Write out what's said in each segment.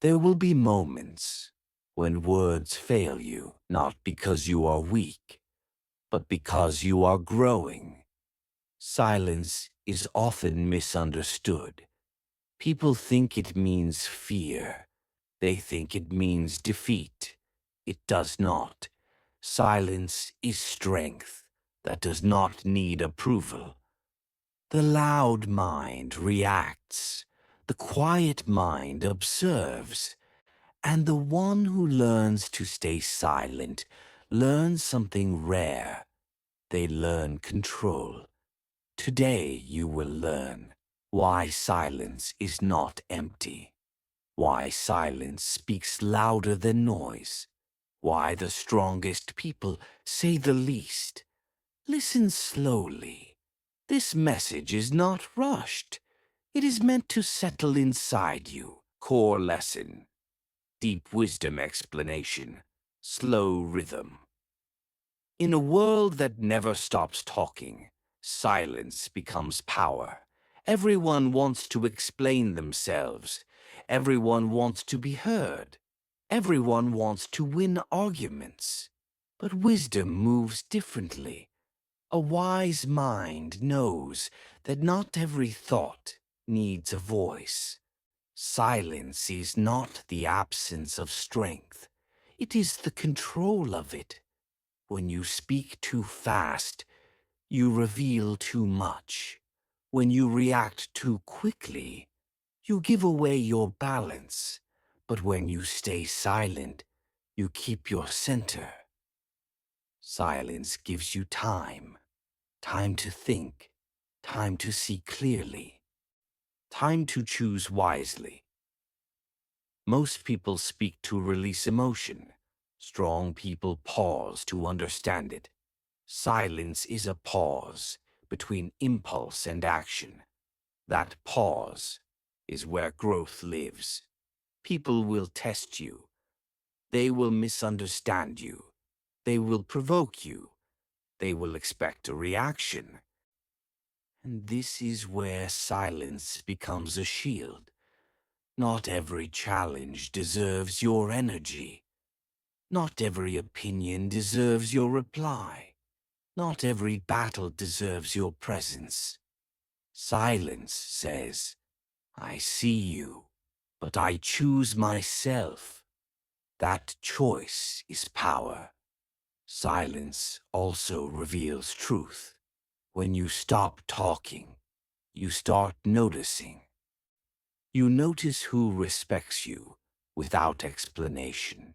There will be moments when words fail you, not because you are weak, but because you are growing. Silence is often misunderstood. People think it means fear. They think it means defeat. It does not. Silence is strength that does not need approval. The loud mind reacts. The quiet mind observes. And the one who learns to stay silent learns something rare. They learn control. Today you will learn why silence is not empty, why silence speaks louder than noise, why the strongest people say the least. Listen slowly. This message is not rushed. It is meant to settle inside you. Core lesson. Deep wisdom explanation. Slow rhythm. In a world that never stops talking, silence becomes power. Everyone wants to explain themselves. Everyone wants to be heard. Everyone wants to win arguments. But wisdom moves differently. A wise mind knows that not every thought needs a voice. Silence is not the absence of strength. It is the control of it. When you speak too fast, you reveal too much. When you react too quickly, you give away your balance. But when you stay silent, you keep your center. Silence gives you time. Time to think. Time to see clearly. Time to choose wisely. Most people speak to release emotion. Strong people pause to understand it. Silence is a pause between impulse and action. That pause is where growth lives. People will test you. They will misunderstand you. They will provoke you. They will expect a reaction. And this is where silence becomes a shield. Not every challenge deserves your energy. Not every opinion deserves your reply. Not every battle deserves your presence. Silence says, I see you, but I choose myself. That choice is power. Silence also reveals truth. When you stop talking, you start noticing. You notice who respects you without explanation.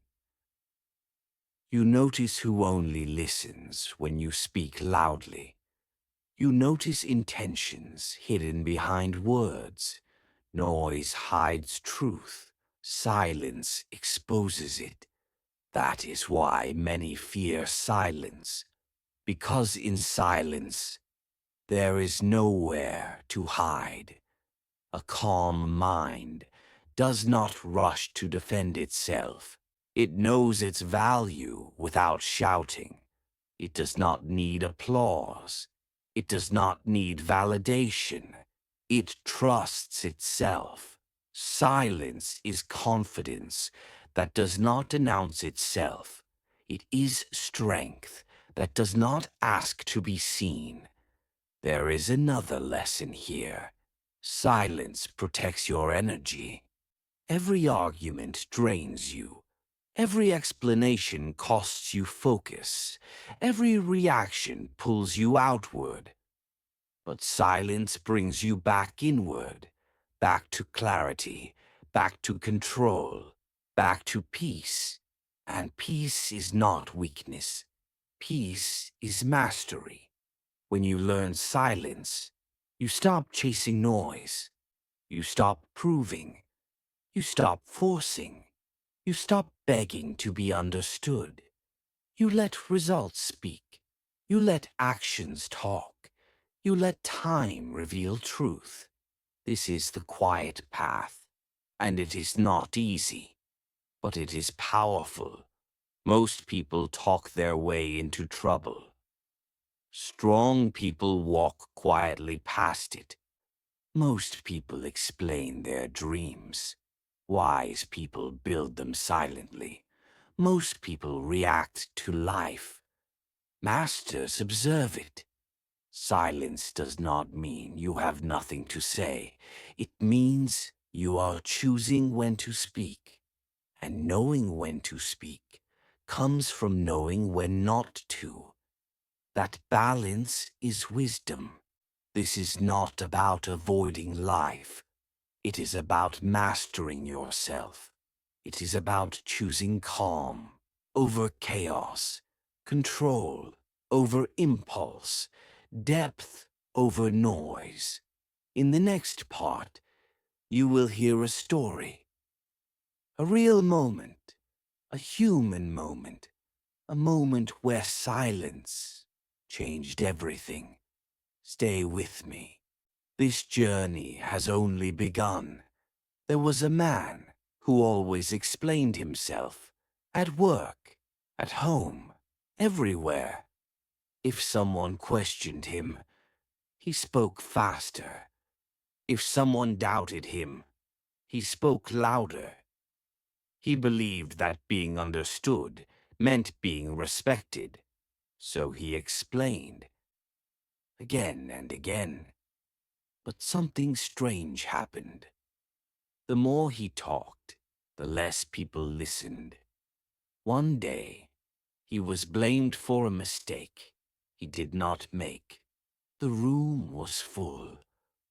You notice who only listens when you speak loudly. You notice intentions hidden behind words. Noise hides truth. Silence exposes it. That is why many fear silence, because in silence there is nowhere to hide. A calm mind does not rush to defend itself. It knows its value without shouting. It does not need applause. It does not need validation. It trusts itself. Silence is confidence that does not announce itself. It is strength that does not ask to be seen. There is another lesson here. Silence protects your energy. Every argument drains you. Every explanation costs you focus. Every reaction pulls you outward. But silence brings you back inward, back to clarity, back to control, back to peace. And peace is not weakness. Peace is mastery. When you learn silence, you stop chasing noise. You stop proving. You stop forcing. You stop begging to be understood. You let results speak. You let actions talk. You let time reveal truth. This is the quiet path, and it is not easy, but it is powerful. Most people talk their way into trouble. Strong people walk quietly past it. Most people explain their dreams. Wise people build them silently. Most people react to life. Masters observe it. Silence does not mean you have nothing to say. It means you are choosing when to speak. And knowing when to speak comes from knowing when not to. That balance is wisdom. This is not about avoiding life. It is about mastering yourself. It is about choosing calm over chaos, control over impulse, depth over noise. In the next part, you will hear a story, a real moment, a human moment, a moment where silence changed everything. Stay with me. This journey has only begun. There was a man who always explained himself, at work, at home, everywhere. If someone questioned him, he spoke faster. If someone doubted him, he spoke louder. He believed that being understood meant being respected, so he explained again and again. But something strange happened. The more he talked, the less people listened. One day, he was blamed for a mistake he did not make. The room was full,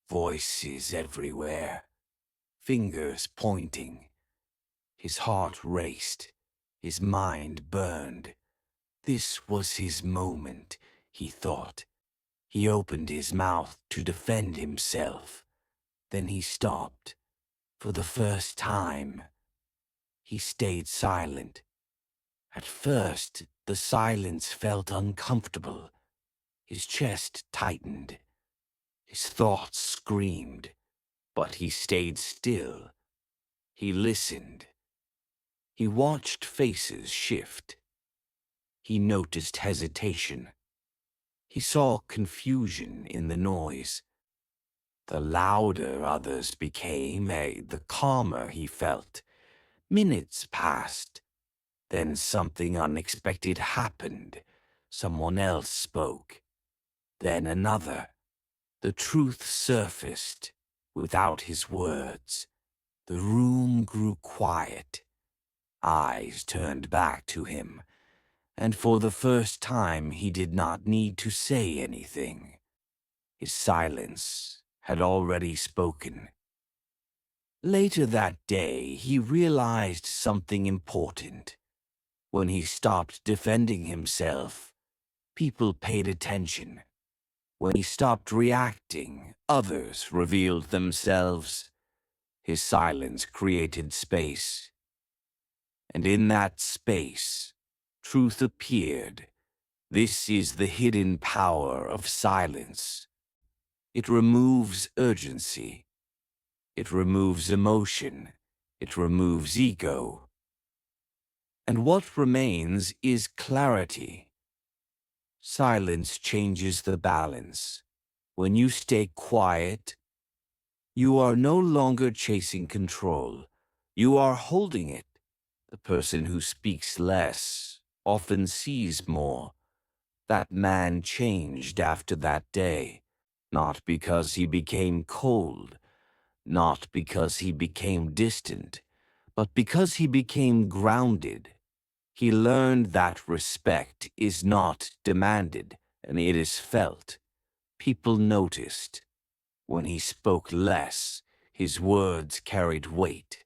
voices everywhere, fingers pointing. His heart raced, his mind burned. This was his moment, he thought. He opened his mouth to defend himself. Then he stopped. For the first time, he stayed silent. At first, the silence felt uncomfortable. His chest tightened. His thoughts screamed. But he stayed still. He listened. He watched faces shift. He noticed hesitation. He saw confusion in the noise. The louder others became, the calmer he felt. Minutes passed. Then something unexpected happened. Someone else spoke. Then another. The truth surfaced without his words. The room grew quiet. Eyes turned back to him, and for the first time he did not need to say anything. His silence had already spoken. Later that day, he realized something important. When he stopped defending himself, people paid attention. When he stopped reacting, others revealed themselves. His silence created space. And in that space, truth appeared. This is the hidden power of silence. It removes urgency. It removes emotion. It removes ego. And what remains is clarity. Silence changes the balance. When you stay quiet, you are no longer chasing control. You are holding it. The person who speaks less often sees more. That man changed after that day, not because he became cold, not because he became distant, but because he became grounded. He learned that respect is not demanded, and it is felt. People noticed. When he spoke less, his words carried weight.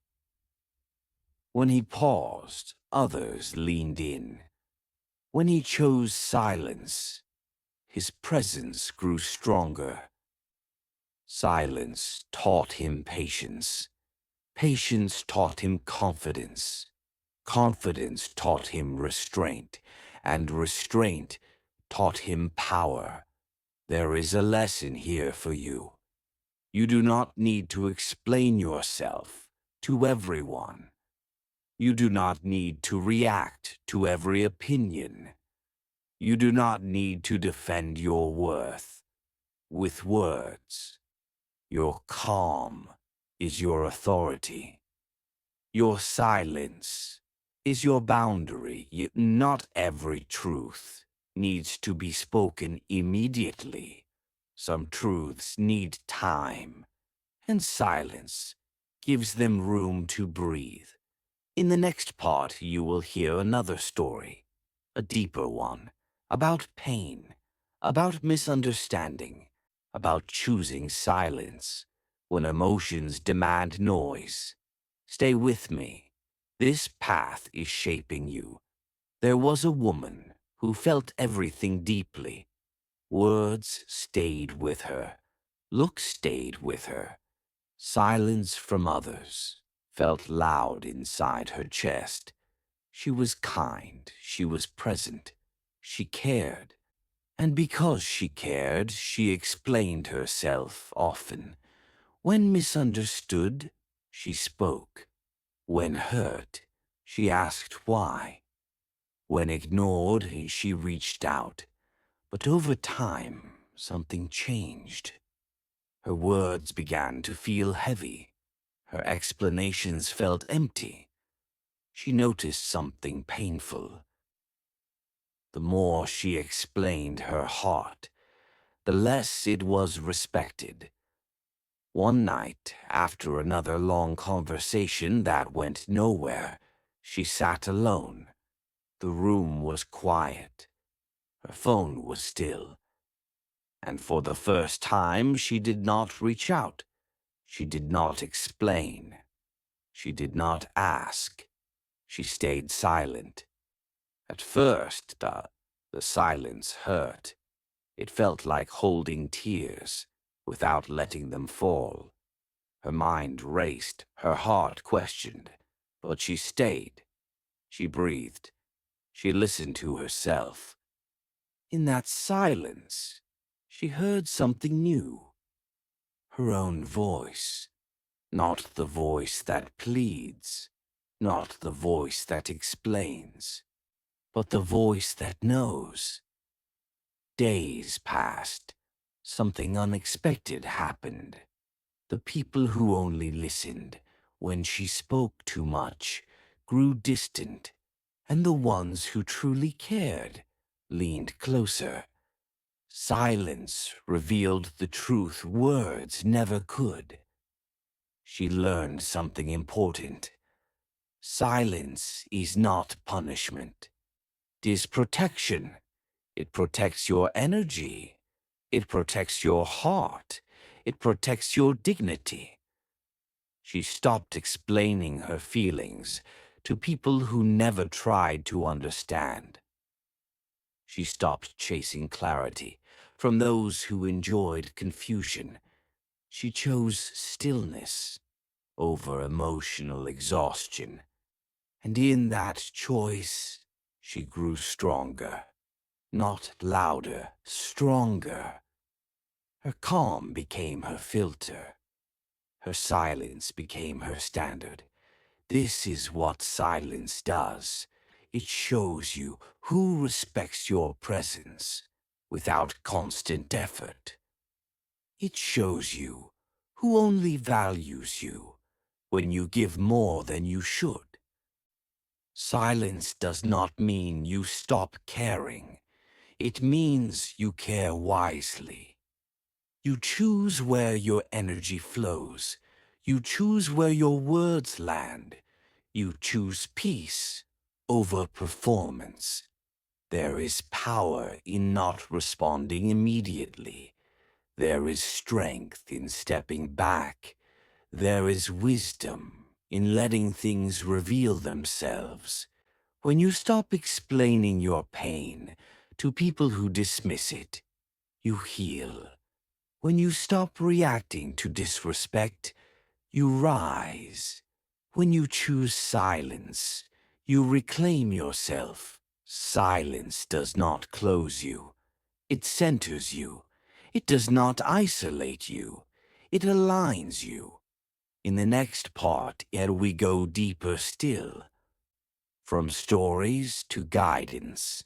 When he paused, others leaned in. When he chose silence, his presence grew stronger. Silence taught him patience. Patience taught him confidence. Confidence taught him restraint, and restraint taught him power. There is a lesson here for you. You do not need to explain yourself to everyone. You do not need to react to every opinion. You do not need to defend your worth with words. Your calm is your authority. Your silence is your boundary. Not every truth needs to be spoken immediately. Some truths need time, and silence gives them room to breathe. In the next part, you will hear another story, a deeper one, about pain, about misunderstanding, about choosing silence when emotions demand noise. Stay with me. This path is shaping you. There was a woman who felt everything deeply. Words stayed with her. Looks stayed with her. Silence from others felt loud inside her chest. She was kind, she was present, she cared. And because she cared, she explained herself often. When misunderstood, she spoke. When hurt, she asked why. When ignored, she reached out. But over time, something changed. Her words began to feel heavy. Her explanations felt empty. She noticed something painful. The more she explained her heart, the less it was respected. One night, after another long conversation that went nowhere, she sat alone. The room was quiet. Her phone was still. And for the first time, she did not reach out. She did not explain. She did not ask. She stayed silent. At first, the silence hurt. It felt like holding tears without letting them fall. Her mind raced, her heart questioned, but she stayed. She breathed. She listened to herself. In that silence, she heard something new. Her own voice. Not the voice that pleads, not the voice that explains, but the voice that knows. Days passed. Something unexpected happened. The people who only listened when she spoke too much grew distant, and the ones who truly cared leaned closer. Silence revealed the truth words never could. She learned something important. Silence is not punishment. It is protection. It protects your energy. It protects your heart. It protects your dignity. She stopped explaining her feelings to people who never tried to understand. She stopped chasing clarity from those who enjoyed confusion. She chose stillness over emotional exhaustion. And in that choice, she grew stronger. Not louder, stronger. Her calm became her filter. Her silence became her standard. This is what silence does. It shows you who respects your presence without constant effort. It shows you who only values you when you give more than you should. Silence does not mean you stop caring. It means you care wisely. You choose where your energy flows. You choose where your words land. You choose peace over performance. There is power in not responding immediately. There is strength in stepping back. There is wisdom in letting things reveal themselves. When you stop explaining your pain to people who dismiss it, you heal. When you stop reacting to disrespect, you rise. When you choose silence, you reclaim yourself. Silence does not close you. It centers you. It does not isolate you. It aligns you. In the next part, ere we go deeper still, from stories to guidance,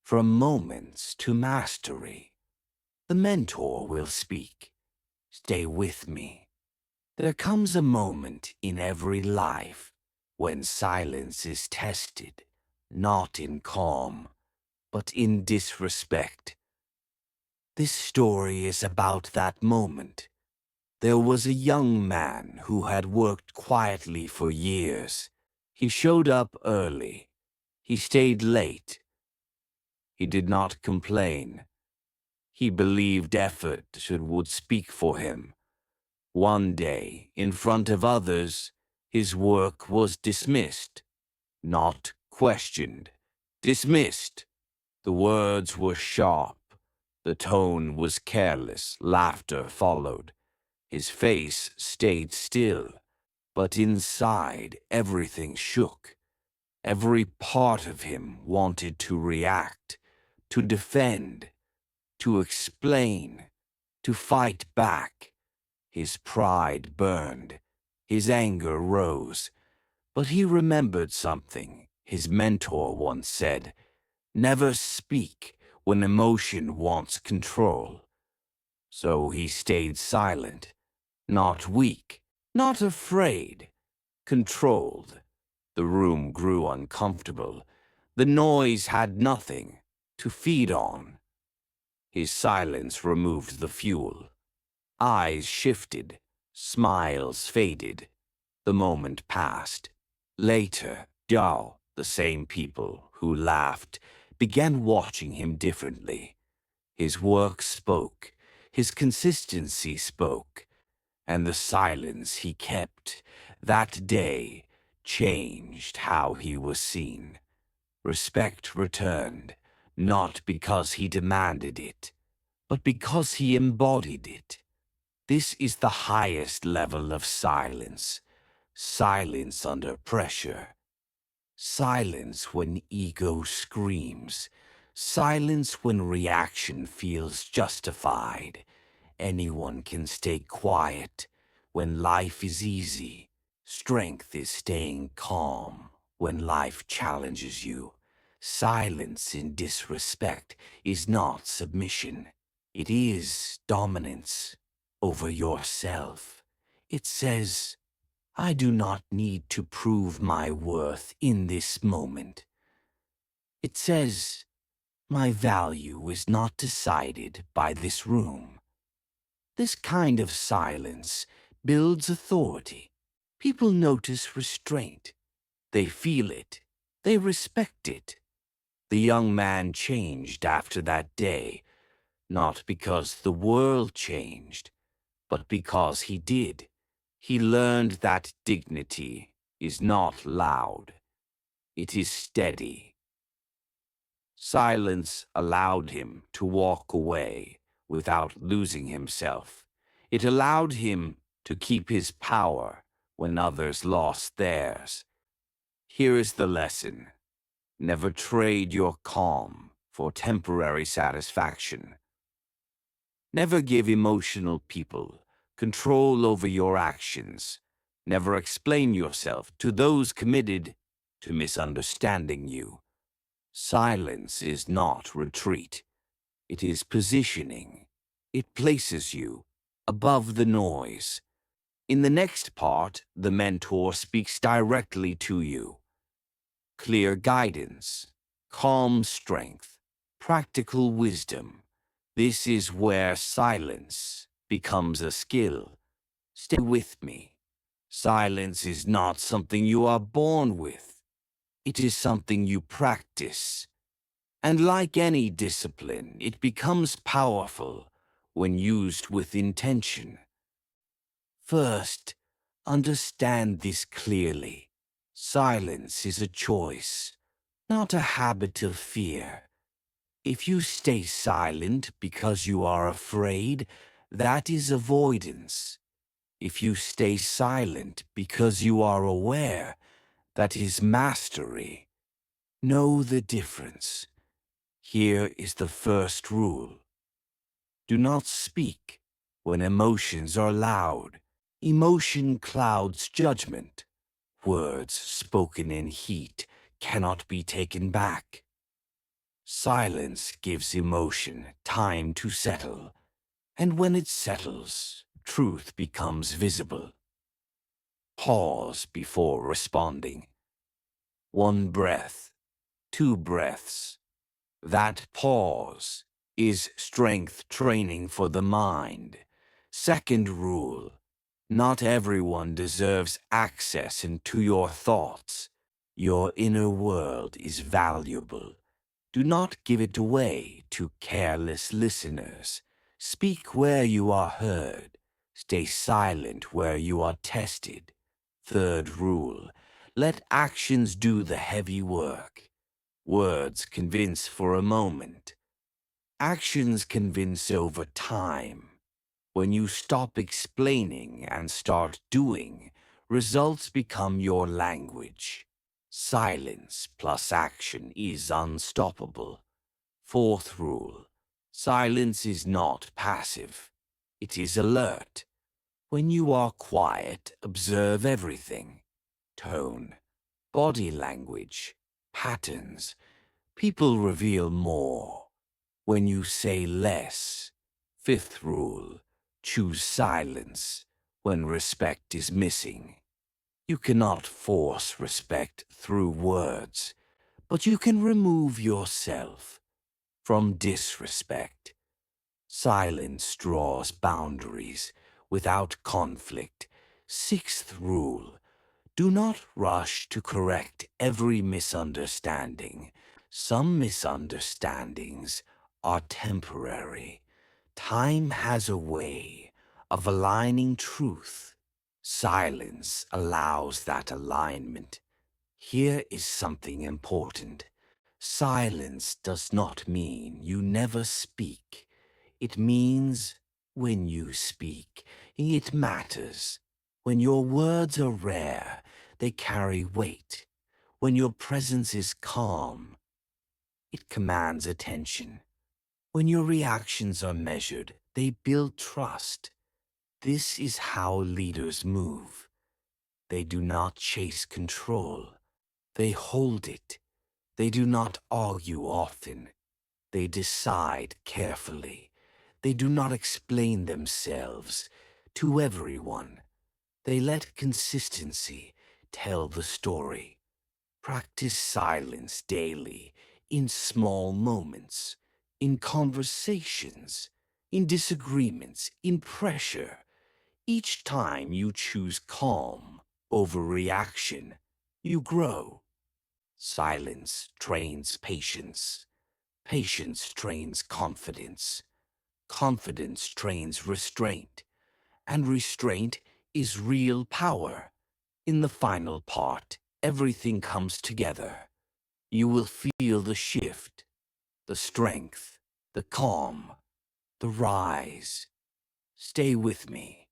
from moments to mastery, the mentor will speak. Stay with me. There comes a moment in every life when silence is tested, not in calm, but in disrespect. This story is about that moment. There was a young man who had worked quietly for years. He showed up early. He stayed late. He did not complain. He believed effort would speak for him. One day, in front of others, his work was dismissed, not questioned. Dismissed. The words were sharp. The tone was careless. Laughter followed. His face stayed still, but inside everything shook. Every part of him wanted to react, to defend, to explain, to fight back. His pride burned. His anger rose. But he remembered something his mentor once said: "Never speak when emotion wants control." So he stayed silent, not weak, not afraid, controlled. The room grew uncomfortable. The noise had nothing to feed on. His silence removed the fuel. Eyes shifted, smiles faded. The moment passed. Later, Yao, the same people who laughed, began watching him differently. His work spoke, his consistency spoke, and the silence he kept that day changed how he was seen. Respect returned, not because he demanded it, but because he embodied it. This is the highest level of silence. Silence under pressure. Silence when ego screams. Silence when reaction feels justified. Anyone can stay quiet when life is easy. Strength is staying calm when life challenges you. Silence in disrespect is not submission. It is dominance over yourself. It says, "I do not need to prove my worth in this moment." It says, "My value is not decided by this room." This kind of silence builds authority. People notice restraint. They feel it. They respect it. The young man changed after that day, not because the world changed, but because he did. He learned that dignity is not loud. It is steady. Silence allowed him to walk away without losing himself. It allowed him to keep his power when others lost theirs. Here is the lesson. Never trade your calm for temporary satisfaction. Never give emotional people control over your actions. Never explain yourself to those committed to misunderstanding you. Silence is not retreat. It is positioning. It places you above the noise. In the next part, the mentor speaks directly to you. Clear guidance, calm strength, practical wisdom. This is where silence becomes a skill. Stay with me. Silence is not something you are born with. It is something you practice. And like any discipline, it becomes powerful when used with intention. First, understand this clearly. Silence is a choice, not a habit of fear. If you stay silent because you are afraid, that is avoidance. If you stay silent because you are aware, that is mastery. Know the difference. Here is the first rule. Do not speak when emotions are loud. Emotion clouds judgment. Words spoken in heat cannot be taken back. Silence gives emotion time to settle, and when it settles, truth becomes visible. Pause before responding. 1 breath, 2 breaths. That pause is strength training for the mind. Second rule, not everyone deserves access into your thoughts. Your inner world is valuable. Do not give it away to careless listeners. Speak where you are heard. Stay silent where you are tested. Third rule, let actions do the heavy work. Words convince for a moment. Actions convince over time. When you stop explaining and start doing, results become your language. Silence plus action is unstoppable. Fourth rule, silence is not passive. It is alert. When you are quiet, observe everything. Tone, body language, patterns. People reveal more when you say less. Fifth rule, choose silence when respect is missing. You cannot force respect through words, but you can remove yourself from disrespect. Silence draws boundaries without conflict. Sixth rule, do not rush to correct every misunderstanding. Some misunderstandings are temporary. Time has a way of aligning truth. Silence allows that alignment. Here is something important. Silence does not mean you never speak. It means when you speak, it matters. When your words are rare, they carry weight. When your presence is calm, it commands attention. When your reactions are measured, they build trust. This is how leaders move. They do not chase control. They hold it. They do not argue often. They decide carefully. They do not explain themselves to everyone. They let consistency tell the story. Practice silence daily, in small moments, in conversations, in disagreements, in pressure. Each time you choose calm over reaction, you grow. Silence trains patience. Patience trains confidence. Confidence trains restraint. And restraint is real power. In the final part, everything comes together. You will feel the shift, the strength, the calm, the rise. Stay with me.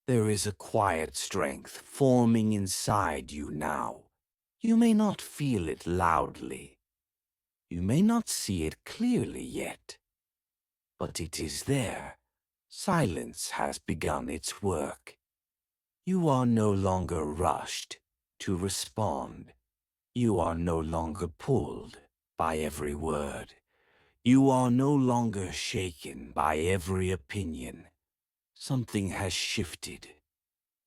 There is a quiet strength forming inside you now. You may not feel it loudly. You may not see it clearly yet. But it is there. Silence has begun its work. You are no longer rushed to respond. You are no longer pulled by every word. You are no longer shaken by every opinion. Something has shifted.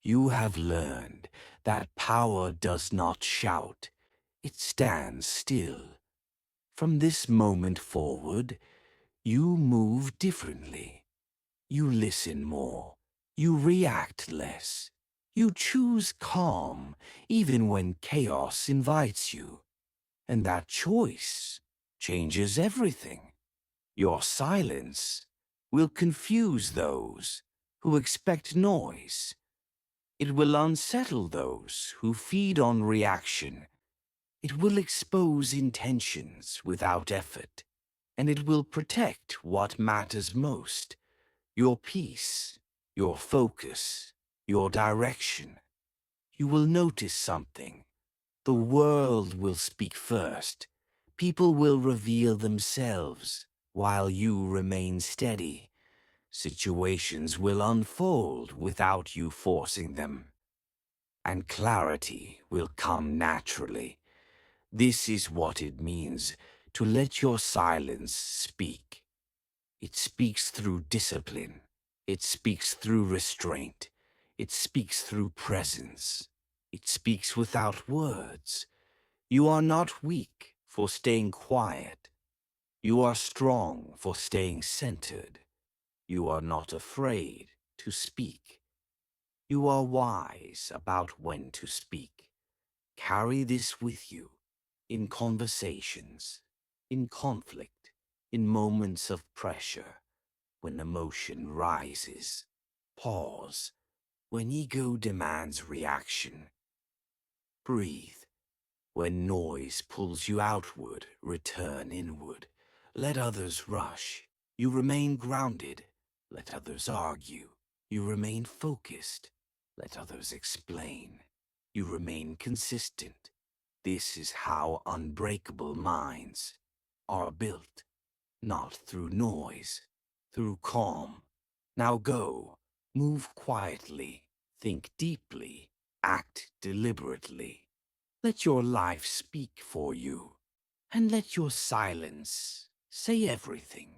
You have learned that power does not shout. It stands still. From this moment forward, you move differently. You listen more. You react less. You choose calm, even when chaos invites you. And that choice changes everything. Your silence will confuse those who expect noise. It will unsettle those who feed on reaction. It will expose intentions without effort. And it will protect what matters most: your peace, your focus, your direction. You will notice something. The world will speak first. People will reveal themselves while you remain steady. Situations will unfold without you forcing them. And clarity will come naturally. This is what it means to let your silence speak. It speaks through discipline. It speaks through restraint. It speaks through presence. It speaks without words. You are not weak for staying quiet. You are strong for staying centered. You are not afraid to speak. You are wise about when to speak. Carry this with you in conversations, in conflict, in moments of pressure, when emotion rises. Pause when ego demands reaction. Breathe. When noise pulls you outward, return inward. Let others rush. You remain grounded. Let others argue. You remain focused. Let others explain. You remain consistent. This is how unbreakable minds are built, not through noise, through calm. Now go, move quietly, think deeply, act deliberately. Let your life speak for you, and let your silence say everything.